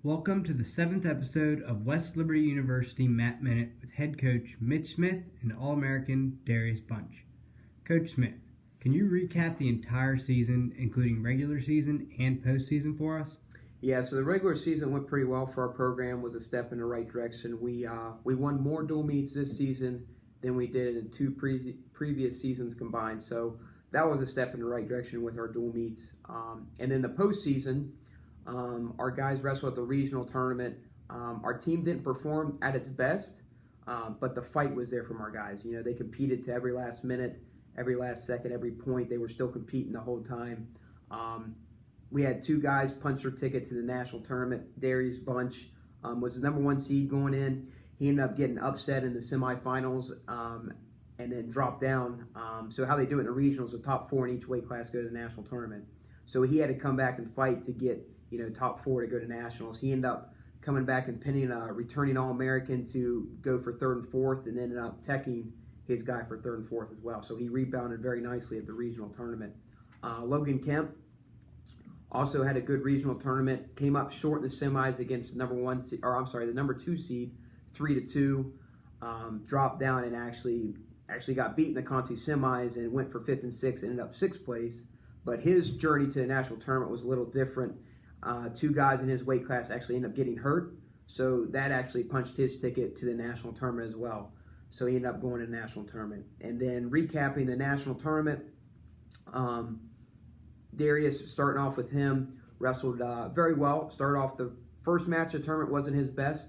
Welcome to the 7th episode of West Liberty University Mat Minute with head coach Mitch Smith and All-American Darius Bunch. Coach Smith, can you recap the entire season, including regular season and postseason for us? Yeah, so the regular season went pretty well for our program, was a step in the right direction. We won more dual meets this season than we did in two previous seasons combined, so that was a step in the right direction with our dual meets. And then the postseason, our guys wrestled at the regional tournament. Our team didn't perform at its best, but the fight was there from our guys. You know, they competed to every last minute, every last second, every point. They were still competing the whole time. We had two guys punch their ticket to the national tournament. Darius Bunch was the number one seed going in. He ended up getting upset in the semifinals and then dropped down. So how they do it in the regionals, the top four in each weight class go to the national tournament. So he had to come back and fight to get top four to go to nationals. He ended up coming back and pinning a returning All-American to go for third and fourth, and ended up teching his guy for third and fourth as well. So he rebounded very nicely at the regional tournament. Logan Kemp also had a good regional tournament. Came up short in the semis against the number two seed, 3-2. Dropped down and actually got beat in the Conti semis and went for fifth and sixth. Ended up sixth place. But his journey to the national tournament was a little different. Two guys in his weight class actually ended up getting hurt, so that actually punched his ticket to the national tournament as well. So he ended up going to the national tournament. And then recapping the national tournament, Darius, starting off with him, wrestled very well. Started off the first match of the tournament wasn't his best.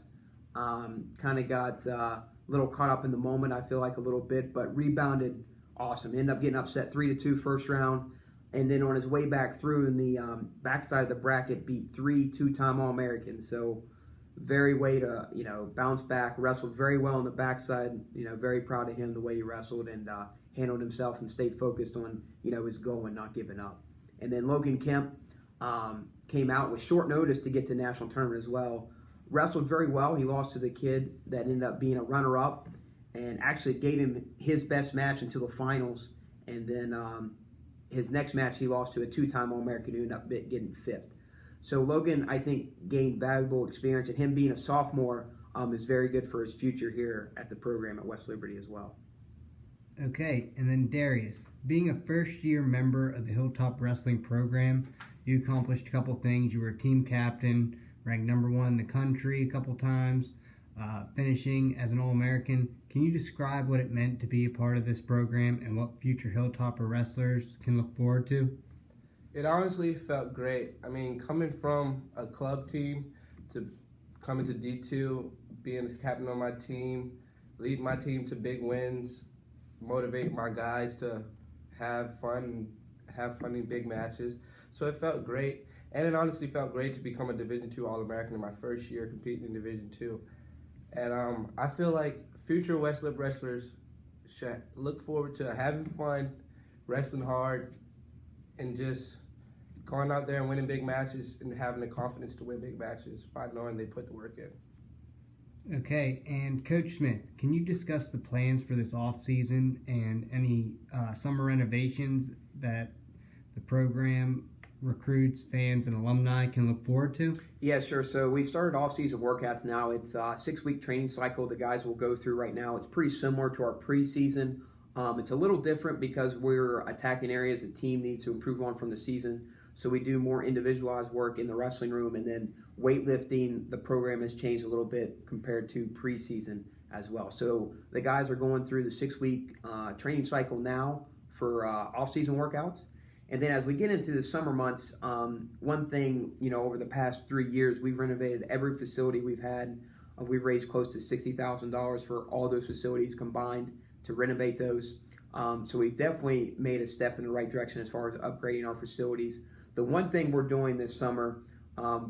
Kind of got a little caught up in the moment, I feel like a little bit, but rebounded awesome. Ended up getting upset 3-2 first round. And then on his way back through in the backside of the bracket, beat three two-time All-Americans. So very way to, bounce back, wrestled very well on the backside. Very proud of him, the way he wrestled and handled himself and stayed focused on, his goal and not giving up. And then Logan Kemp came out with short notice to get to the national tournament as well. Wrestled very well. He lost to the kid that ended up being a runner-up and actually gave him his best match until the finals. And then his next match, he lost to a two-time All-American who ended up getting fifth. So Logan, I think, gained valuable experience, and him being a sophomore is very good for his future here at the program at West Liberty as well. Okay, and then Darius, being a first-year member of the Hilltop Wrestling program, you accomplished a couple things. You were a team captain, ranked number one in the country a couple times, finishing as an All-American. Can you describe what it meant to be a part of this program and what future Hilltopper wrestlers can look forward to? It honestly felt great. I mean, coming from a club team to coming to D2, being the captain of my team, lead my team to big wins, motivate my guys to have fun in big matches. So it felt great. And it honestly felt great to become a Division II All-American in my first year competing in Division II. And I feel like future West Lib wrestlers should look forward to having fun, wrestling hard, and just going out there and winning big matches and having the confidence to win big matches by knowing they put the work in. Okay, and Coach Smith, can you discuss the plans for this off-season and any summer renovations that the program recruits, fans, and alumni can look forward to? Yeah, sure. So we've started off-season workouts now. It's a 6-week training cycle the guys will go through right now. It's pretty similar to our preseason. It's a little different because we're attacking areas the team needs to improve on from the season. So we do more individualized work in the wrestling room, and then weightlifting, the program has changed a little bit compared to preseason as well. So the guys are going through the 6-week training cycle now for off-season workouts. And then as we get into the summer months, one thing, over the past 3 years, we've renovated every facility we've had. We've raised close to $60,000 for all those facilities combined to renovate those. So we've definitely made a step in the right direction as far as upgrading our facilities. The one thing we're doing this summer,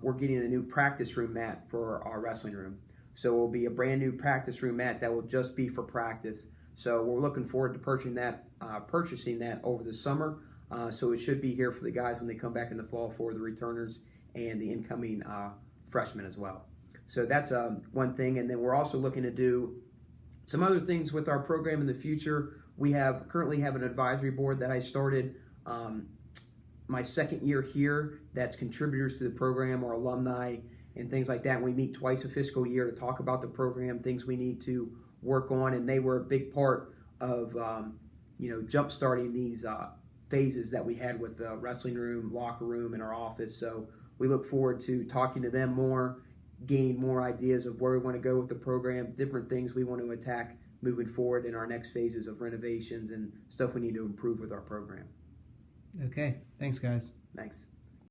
we're getting a new practice room mat for our wrestling room. So it will be a brand new practice room mat that will just be for practice. So we're looking forward to purchasing that over the summer. So it should be here for the guys when they come back in the fall for the returners and the incoming freshmen as well. So that's one thing. And then we're also looking to do some other things with our program in the future. We currently have an advisory board that I started my second year here that's contributors to the program or alumni and things like that. We meet twice a fiscal year to talk about the program, things we need to work on, and they were a big part of jump starting these phases that we had with the wrestling room, locker room, and our office. So we look forward to talking to them more, gaining more ideas of where we want to go with the program, different things we want to attack moving forward in our next phases of renovations and stuff we need to improve with our program. Okay, thanks guys. Thanks.